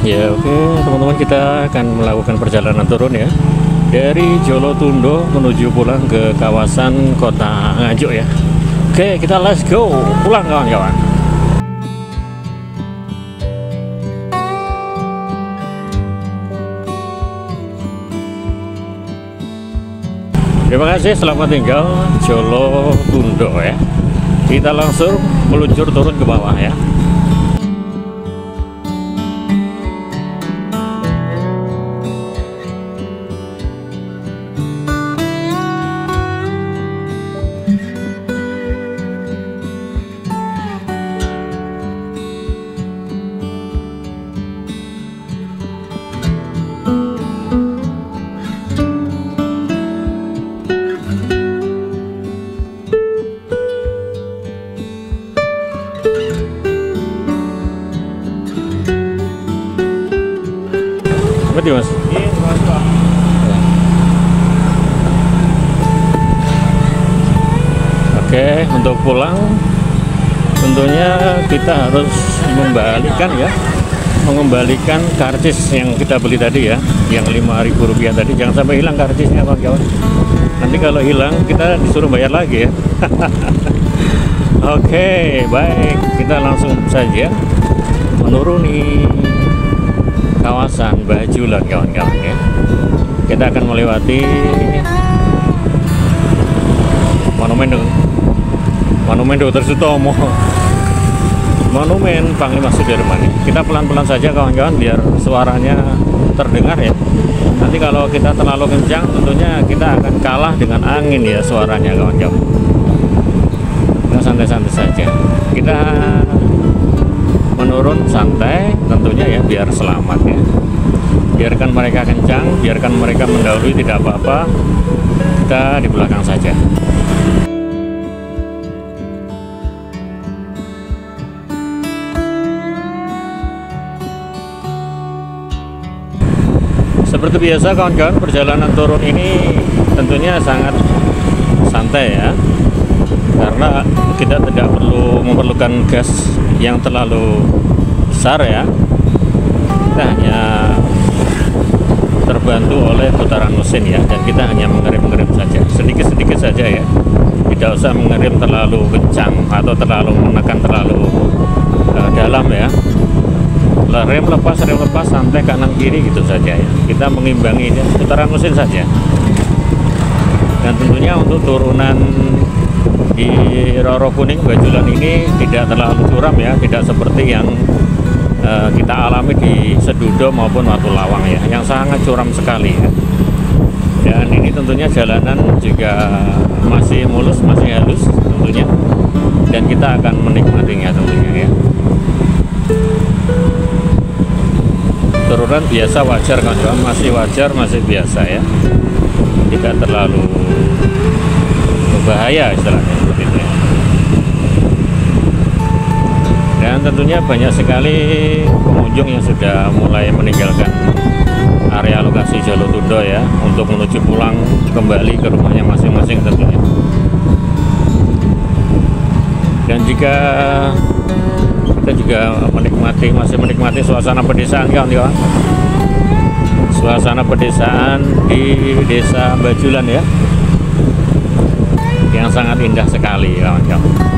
Ya oke teman-teman, kita akan melakukan perjalanan turun ya dari Jolotundo menuju pulang ke kawasan kota Nganjuk ya. Oke, kita let's go pulang kawan-kawan. Terima kasih, selamat tinggal Jolotundo ya. Kita langsung meluncur turun ke bawah ya. Berarti mas? Oke, untuk pulang tentunya kita harus mengembalikan karcis yang kita beli tadi ya, yang Rp5.000 tadi. Jangan sampai hilang karcisnya kawan-kawan. Nanti kalau hilang kita disuruh bayar lagi ya. Oke, baik, kita langsung saja menuruni kawasan Bajulan kawan-kawan ya. Kita akan melewati Monumen Dr. Sutomo, Monumen Panglima Sudirman. Kita pelan-pelan saja kawan-kawan biar suaranya terdengar ya. Nanti kalau kita terlalu kencang tentunya kita akan kalah dengan angin ya suaranya kawan-kawan. Kita santai-santai saja. Kita menurun santai tentunya ya, biar selamat ya. Biarkan mereka kencang, biarkan mereka mendahului, tidak apa-apa, kita di belakang saja. Seperti biasa kawan-kawan, perjalanan turun ini tentunya sangat santai ya, karena kita tidak perlu memerlukan gas yang terlalu besar ya. Kita hanya terbantu oleh putaran mesin ya, dan kita hanya mengerem saja, sedikit-sedikit saja ya. Tidak usah mengerem terlalu kencang atau terlalu menekan terlalu dalam ya. Rem lepas santai kanan kiri gitu saja ya. Kita mengimbangi ya, putaran mesin saja. Dan tentunya untuk turunan di Roro Kuning Bajulan ini tidak terlalu curam ya, tidak seperti yang kita alami di Sedudo maupun Watulawang ya, yang sangat curam sekali ya. Dan ini tentunya jalanan juga masih mulus, masih halus tentunya, dan kita akan menikmatinya tentunya ya. Turunan biasa wajar kawan-kawan, masih wajar, masih biasa ya, tidak terlalu berbahaya istilahnya seperti itu ya. Dan tentunya banyak sekali pengunjung yang sudah mulai meninggalkan area lokasi Jolotundo ya, untuk menuju pulang kembali ke rumahnya masing-masing tentunya. Dan jika kita juga masih menikmati suasana pedesaan kawan-kawan, suasana pedesaan di Desa Bajulan ya, yang sangat indah sekali kawan-kawan.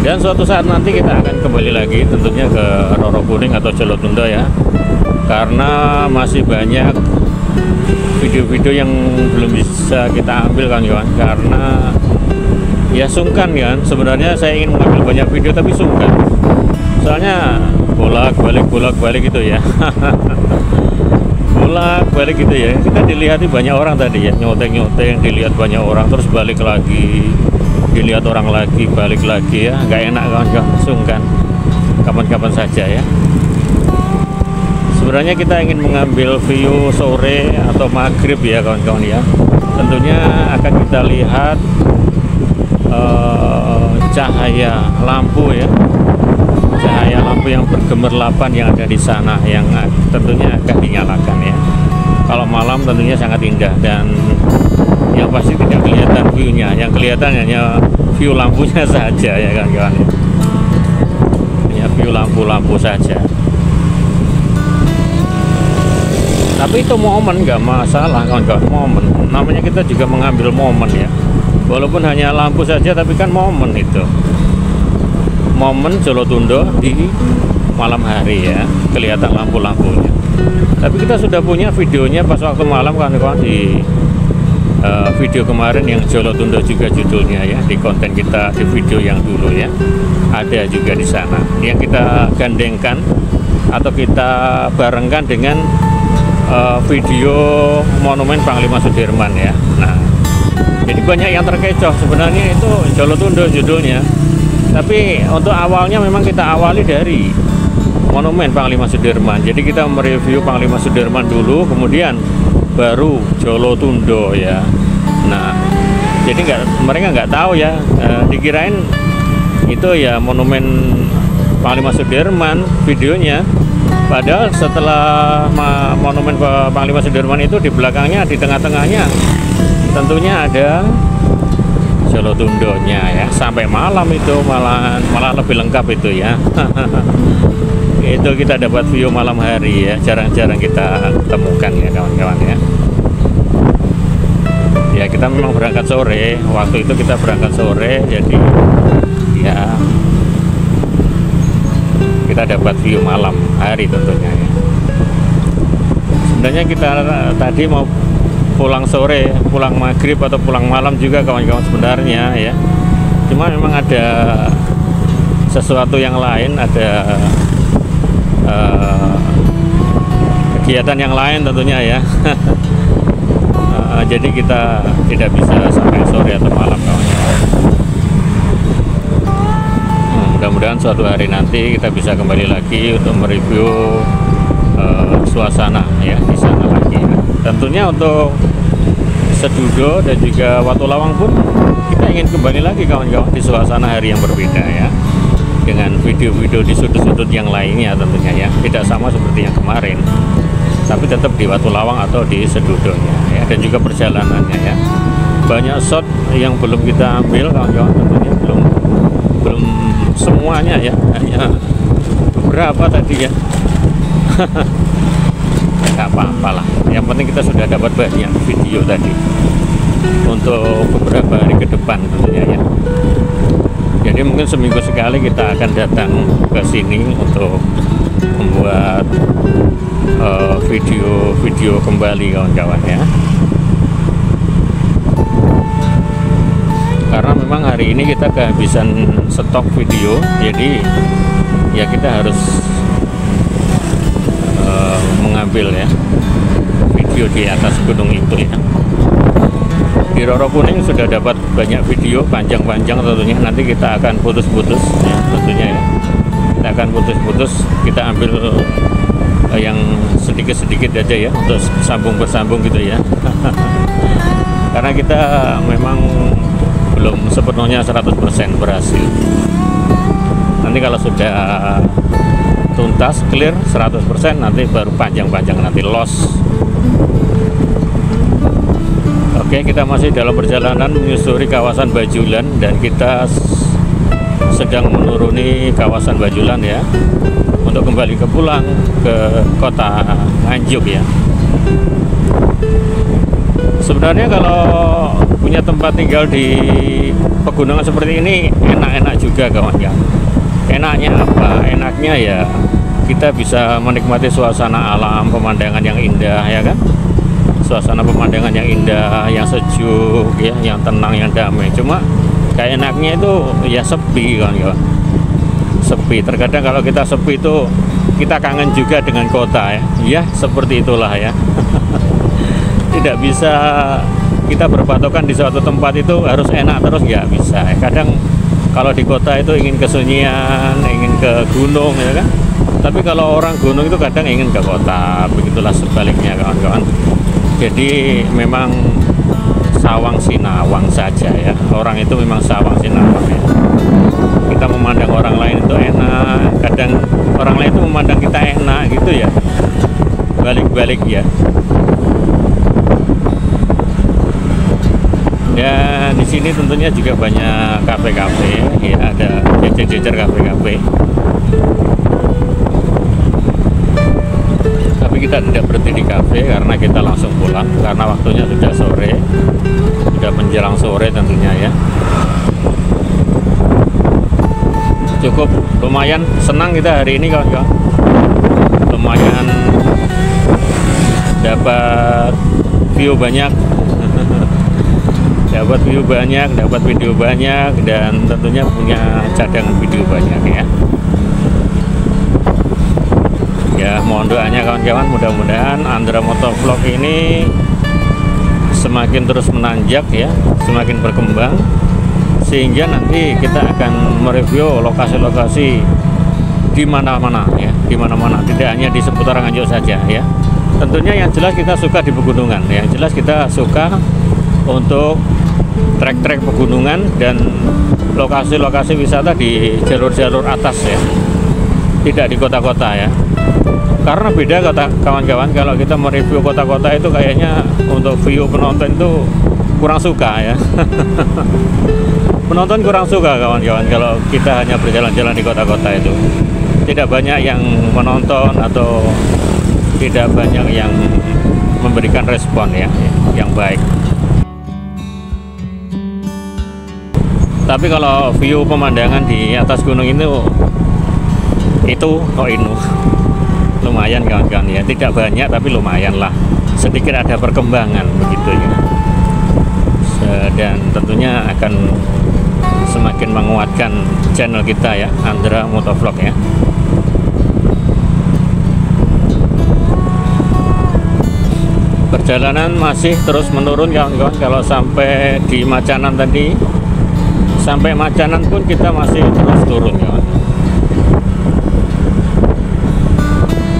Dan suatu saat nanti kita akan kembali lagi tentunya ke Roro Kuning atau Jolotundo ya, karena masih banyak video-video yang belum bisa kita ambil kawan-kawan, karena ya sungkan kan. Sebenarnya saya ingin mengambil banyak video tapi sungkan, soalnya bolak-balik gitu ya. Bolak-balik gitu ya, kita dilihat banyak orang tadi ya, nyoteng-nyoteng, dilihat banyak orang, terus balik lagi, dilihat orang lagi, balik lagi ya, nggak enak kawan-kawan, sungkan. Kapan-kapan saja ya. Sebenarnya kita ingin mengambil view sore atau maghrib ya kawan-kawan ya. Tentunya akan kita lihat cahaya lampu ya, cahaya lampu lampu-lampu yang bergemerlapan yang ada di sana yang tentunya akan dinyalakan ya. Kalau malam tentunya sangat indah, dan yang pasti tidak kelihatan view-nya, yang kelihatan hanya view lampunya saja ya kawan-kawan, hanya view lampu-lampu saja. Tapi itu momen, nggak masalah kawan-kawan, momen. Namanya kita juga mengambil momen ya. Walaupun hanya lampu saja, tapi kan momen itu. Momen Jolotundo di malam hari ya, kelihatan lampu-lampunya. Tapi kita sudah punya videonya pas waktu malam kawan-kawan di video kemarin yang Jolotundo juga judulnya ya, di konten kita di video yang dulu ya. Ada juga di sana. Yang kita gandengkan atau kita barengkan dengan video Monumen Panglima Sudirman ya. Nah, jadi banyak yang terkecoh sebenarnya itu Jolotundo judulnya. Tapi untuk awalnya memang kita awali dari Monumen Panglima Sudirman. Jadi kita mereview Panglima Sudirman dulu, kemudian baru Jolotundo ya. Nah, jadi mereka nggak tahu ya, dikirain itu ya Monumen Panglima Sudirman videonya. Padahal setelah Monumen Panglima Sudirman itu di belakangnya, di tengah-tengahnya tentunya ada Jolotundonya ya. Sampai malam itu malah lebih lengkap itu ya. Itu kita dapat view malam hari ya, jarang-jarang kita temukan ya kawan-kawan ya. Ya kita memang berangkat sore, waktu itu kita berangkat sore, jadi ya kita dapat view malam hari tentunya ya. Sebenarnya kita tadi mau pulang sore, pulang maghrib atau pulang malam juga kawan-kawan sebenarnya ya. Cuma memang ada sesuatu yang lain, ada kegiatan yang lain tentunya ya. Jadi kita tidak bisa sampai sore atau malam kawan-kawan. Mudah-mudahan suatu hari nanti kita bisa kembali lagi untuk mereview suasana ya di sana lagi. Tentunya untuk Sedudo dan juga Watulawang pun kita ingin kembali lagi kawan-kawan di suasana hari yang berbeda ya, dengan video-video di sudut-sudut yang lainnya tentunya ya, tidak sama seperti yang kemarin, tapi tetap di Watulawang atau di Sedudonya ya, dan juga perjalanannya ya. Banyak shot yang belum kita ambil kawan-kawan, tentunya belum semuanya ya, hanya beberapa tadi ya. Nggak apa-apa lah, yang penting kita sudah dapat banyak video tadi untuk beberapa hari ke depan tentunya ya. Jadi mungkin seminggu sekali kita akan datang ke sini untuk membuat video kembali kawan-kawan ya. Karena memang hari ini kita kehabisan stok video, jadi ya kita harus mengambil ya video di atas gunung itu ya. Di Roro Kuning sudah dapat banyak video panjang-panjang tentunya, nanti kita akan putus-putus ya, tentunya ya. Kita akan putus-putus, kita ambil yang sedikit-sedikit aja ya, untuk sambung bersambung gitu ya. Karena kita memang belum sepenuhnya 100% berhasil. Nanti kalau sudah tuntas, clear 100%, nanti baru panjang-panjang, nanti loss. Oke, kita masih dalam perjalanan menyusuri kawasan Bajulan, dan kita sedang menuruni kawasan Bajulan ya, untuk kembali pulang ke kota Nganjuk ya. Sebenarnya kalau punya tempat tinggal di pegunungan seperti ini enak-enak juga kawan ya. Enaknya apa? Enaknya ya kita bisa menikmati suasana alam, pemandangan yang indah ya kan. Suasana pemandangan yang indah, yang sejuk ya, yang tenang, yang damai. Cuma kayak enaknya itu ya sepi kan ya. Sepi. Terkadang kalau kita sepi itu kita kangen juga dengan kota ya. Ya seperti itulah ya. Tidak bisa kita berpatokan di suatu tempat itu harus enak terus, nggak bisa. Kadang kalau di kota itu ingin kesunyian, ingin ke gunung ya kan. Tapi kalau orang gunung itu kadang ingin ke kota, begitulah sebaliknya kawan-kawan. Jadi memang sawang sinawang saja ya. Orang itu memang sawang sinawang ya. Kita memandang orang lain itu enak, kadang berbalik ya. Dan di sini tentunya juga banyak kafe-kafe ya, ada jejer-jejer kafe-kafe. Tapi kita tidak berhenti di kafe karena kita langsung pulang karena waktunya sudah sore, sudah menjelang sore tentunya ya. Cukup lumayan senang kita hari ini kawan-kawan. Lumayan dapat view banyak. Dapat view banyak, dapat video banyak, dan tentunya punya cadangan video banyak ya. Ya, mohon doanya kawan-kawan, mudah-mudahan Andra Motovlog ini semakin terus menanjak ya, semakin berkembang, sehingga nanti kita akan mereview lokasi-lokasi di mana-mana ya, di mana-mana, tidak hanya di seputaran Nganjuk saja ya. Tentunya yang jelas kita suka di pegunungan, yang jelas kita suka untuk trek-trek pegunungan dan lokasi-lokasi wisata di jalur-jalur atas ya, tidak di kota-kota ya. Karena beda kota kawan-kawan, kalau kita mereview kota-kota itu kayaknya untuk view penonton itu kurang suka ya. Penonton kurang suka kawan-kawan kalau kita hanya berjalan-jalan di kota-kota itu. Tidak banyak yang menonton atau tidak banyak yang memberikan respon ya yang baik. Tapi kalau view pemandangan di atas gunung itu lumayan kawan-kawan ya, tidak banyak tapi lumayan lah, sedikit ada perkembangan begitu ya. Dan tentunya akan semakin menguatkan channel kita ya, Andra Motovlog ya. Perjalanan masih terus menurun kawan-kawan. Kalau sampai di Macanan tadi, sampai Macanan pun kita masih terus turun kawan.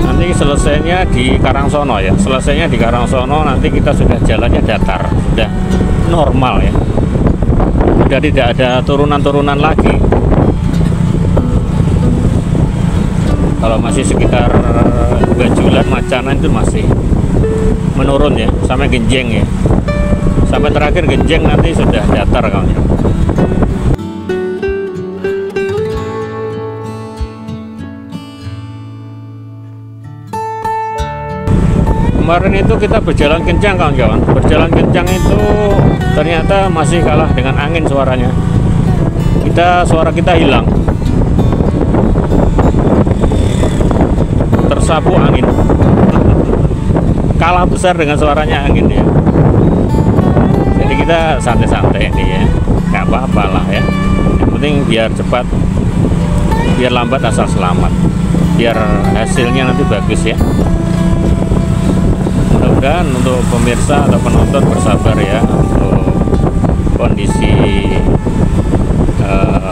Nanti selesainya di Karangsono ya, selesainya di Karangsono nanti kita sudah jalannya datar, sudah normal ya, sudah tidak ada turunan-turunan lagi. Kalau masih sekitar Bajulan, Macanan itu masih menurun ya, sampai Genjeng ya, sampai terakhir Genjeng nanti sudah datar kawan ya. Kemarin itu kita berjalan kencang kawan-kawan, berjalan kencang itu ternyata masih kalah dengan angin suaranya. Suara kita hilang, tersapu angin. Kalah besar dengan suaranya angin ya. Jadi kita santai-santai ini ya, nggak apa-apa lah ya. Yang penting biar cepat, biar lambat asal selamat, biar hasilnya nanti bagus ya. Mudah-mudahan untuk pemirsa atau penonton bersabar ya untuk kondisi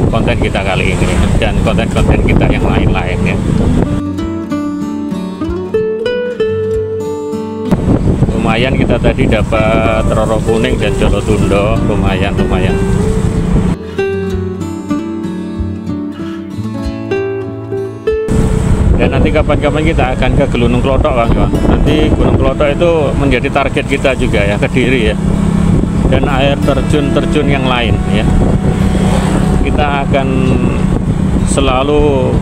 konten kita kali ini dan konten-konten kita yang lain-lain ya. Lumayan kita tadi dapat Roro Kuning dan Jolotundo, lumayan. Dan nanti kapan-kapan kita akan ke Gunung Klothok kawan-kawan. Nanti Gunung Klothok itu menjadi target kita juga ya, Kediri ya. Dan air terjun yang lain ya. Kita akan selalu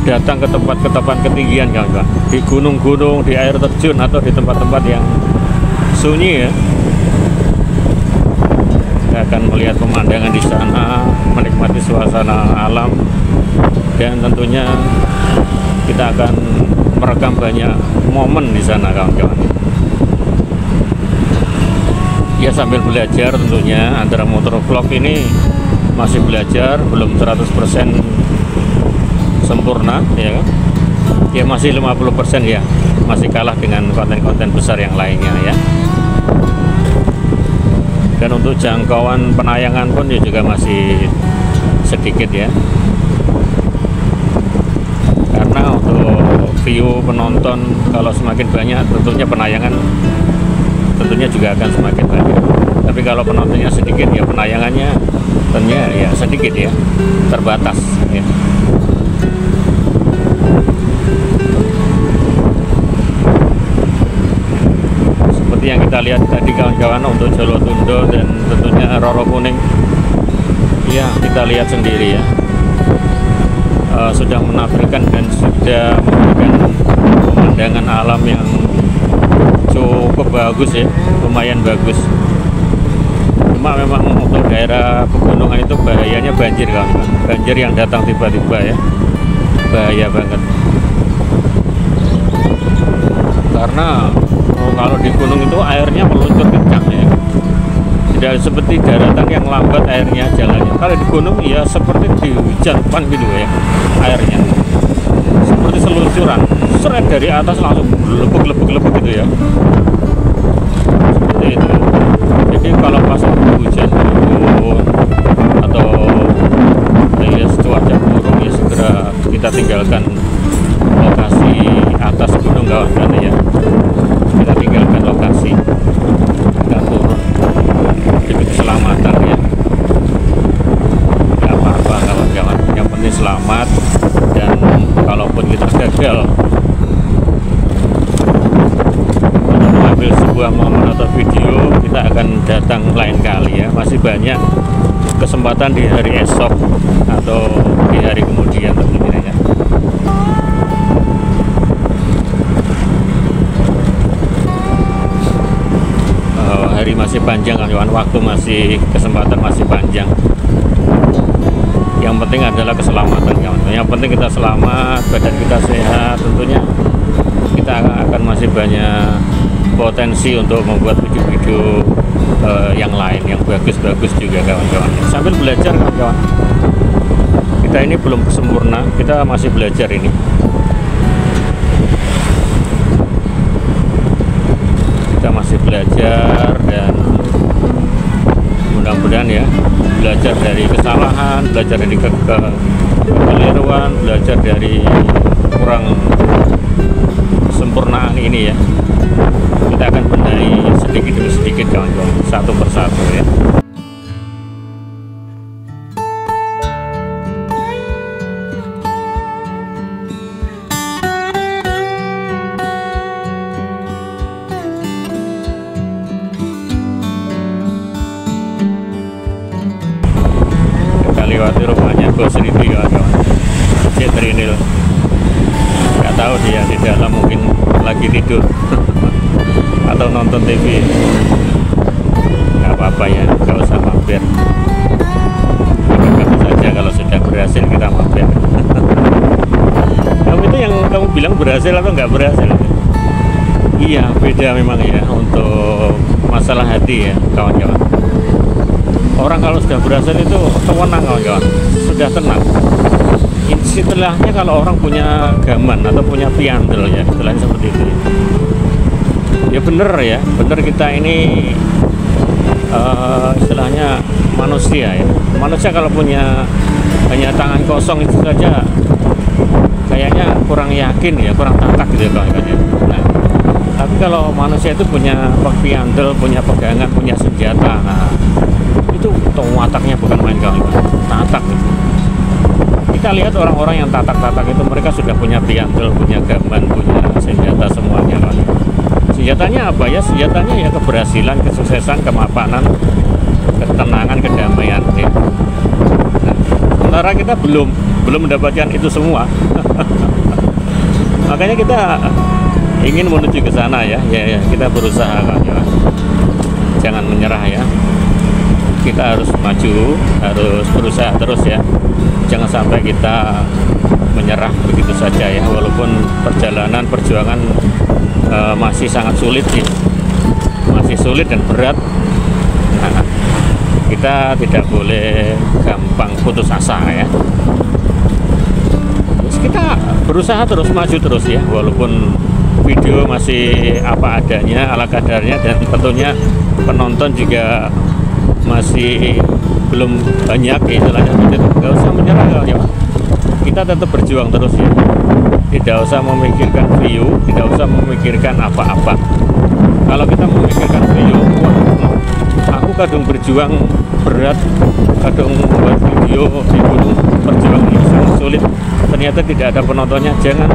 datang ke tempat-tempat ketinggian kawan-kawan. Di gunung-gunung, di air terjun atau di tempat-tempat yang sunyi ya. Kita akan melihat pemandangan di sana, menikmati suasana alam. Dan tentunya kita akan merekam banyak momen di sana kawan-kawan. Ya sambil belajar tentunya, Andra Motovlog ini masih belajar, belum 100% sempurna ya kan. Ya masih 50% ya, masih kalah dengan konten-konten besar yang lainnya ya. Dan untuk jangkauan penayangan pun juga masih sedikit ya. Karena untuk view penonton kalau semakin banyak tentunya penayangan tentunya juga akan semakin banyak. Tapi kalau penontonnya sedikit ya penayangannya tentunya ya sedikit ya, terbatas ya. kita lihat tadi kawan-kawan untuk Jolotundo dan tentunya Roro Kuning, ya kita lihat sendiri ya, sudah menampilkan dan sudah memberikan pemandangan alam yang cukup bagus ya, lumayan bagus. Cuma memang untuk daerah pegunungan itu bahayanya banjir kawan-kawan, banjir yang datang tiba-tiba ya, bahaya banget. Karena kalau di gunung itu airnya meluncur kencang ya, tidak seperti daratan yang lambat airnya jalannya. Kalau di gunung ya seperti di hujan pan gitu ya, airnya seperti seluncuran, seret dari atas langsung lebuk gitu ya, seperti itu. Jadi kalau pas hujan turun atau ya cuaca buruk ya segera kita tinggalkan lokasi atas gunung kawan-kawan ya, kita tinggalkan lokasi, kita turun demi keselamatan ya. Gak apa-apa kawan-kawan, yang penting selamat. Dan kalaupun kita gagal untuk mengambil sebuah momen atau video, kita akan datang lain kali ya, masih banyak kesempatan di hari esok atau di hari kemudian tentunya ya. Hari masih panjang kawan, waktu masih, kesempatan masih panjang. Yang penting adalah keselamatan kawan. Yang penting kita selamat, badan kita sehat, tentunya kita akan masih banyak potensi untuk membuat video-video yang lain yang bagus-bagus juga kawan-kawan. Sambil belajar kawan-kawan. Kita ini belum sempurna, kita masih belajar ini. Kita masih belajar dan mudah-mudahan ya, belajar dari kesalahan, belajar dari kekeliruan, belajar dari kurang sempurnaan ini ya. Kita akan benahi sedikit demi sedikit kawan-kawan, satu persatu ya. Lewati rumahnya Bos Riti kawan-kawan, Cik Trinil. Nggak tahu dia di dalam, mungkin lagi tidur atau nonton TV. Nggak apa-apa ya, nggak usah mampir. Kamu saja kalau sudah berhasil kita mampir. Kamu itu yang kamu bilang berhasil atau nggak berhasil? Iya, beda memang ya untuk masalah hati ya kawan-kawan. Orang kalau sudah berhasil itu tenang kawan-kawan, sudah tenang. Istilahnya kalau orang punya gaman atau punya piandel ya, istilahnya seperti itu. Ya bener ya, bener kita ini istilahnya manusia ya. Manusia kalau punya hanya tangan kosong itu saja kayaknya kurang yakin ya, kurang tatak gitu ya kawan-kawan. Nah, tapi kalau manusia itu punya piandel, punya pegangan, punya senjata, nah itu wataknya bukan main kawan, tatak gitu. Kita lihat orang-orang yang tatak-tatak itu, mereka sudah punya piandel, punya gaman, punya senjata semuanya kawan. Senjatanya apa ya? Senjatanya ya keberhasilan, kesuksesan, kemapanan, ketenangan, kedamaian ya. Nah, sementara kita belum mendapatkan itu semua. Makanya kita ingin menuju ke sana ya, kita berusaha kawan. Jangan menyerah ya. Kita harus maju, harus berusaha terus ya. Jangan sampai kita menyerah begitu saja ya, walaupun perjuangan masih sangat sulit ya, masih sulit dan berat. Nah, kita tidak boleh gampang putus asa ya. Terus kita berusaha terus, maju terus ya, walaupun video masih apa adanya, ala kadarnya, dan tentunya penonton juga masih belum banyak ya, istilahnya. Nggak usah menyerah ya, kita tetap berjuang terus ya, tidak usah memikirkan view, tidak usah memikirkan apa-apa. Kalau kita memikirkan view, aku kadung berjuang berat, kadung membuat video di gunung, perjuangan ini sangat sulit, ternyata tidak ada penontonnya. Jangan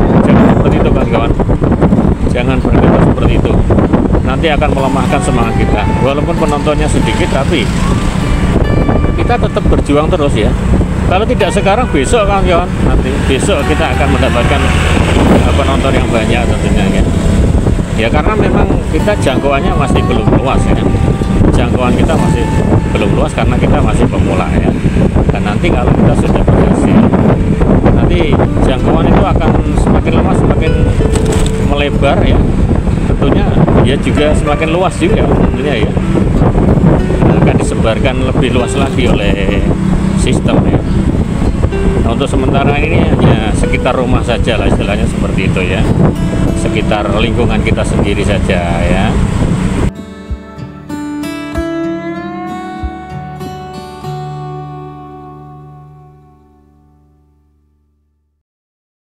seperti itu kawan-kawan, jangan berkata seperti itu. nanti akan melemahkan semangat kita. Walaupun penontonnya sedikit, tapi kita tetap berjuang terus ya. Kalau tidak sekarang, besok kawan-kawan, nanti besok kita akan mendapatkan penonton yang banyak tentunya ya. Ya karena memang kita jangkauannya masih belum luas ya. Jangkauan kita masih belum luas karena kita masih pemula ya. Dan nanti kalau kita sudah berhasil, nanti jangkauan itu akan semakin lama semakin melebar ya. Tentunya ya juga semakin luas juga tentunya ya. Akan disebarkan lebih luas lagi oleh sistem ya. Nah, untuk sementara ini hanya sekitar rumah saja lah istilahnya seperti itu ya, sekitar lingkungan kita sendiri saja ya.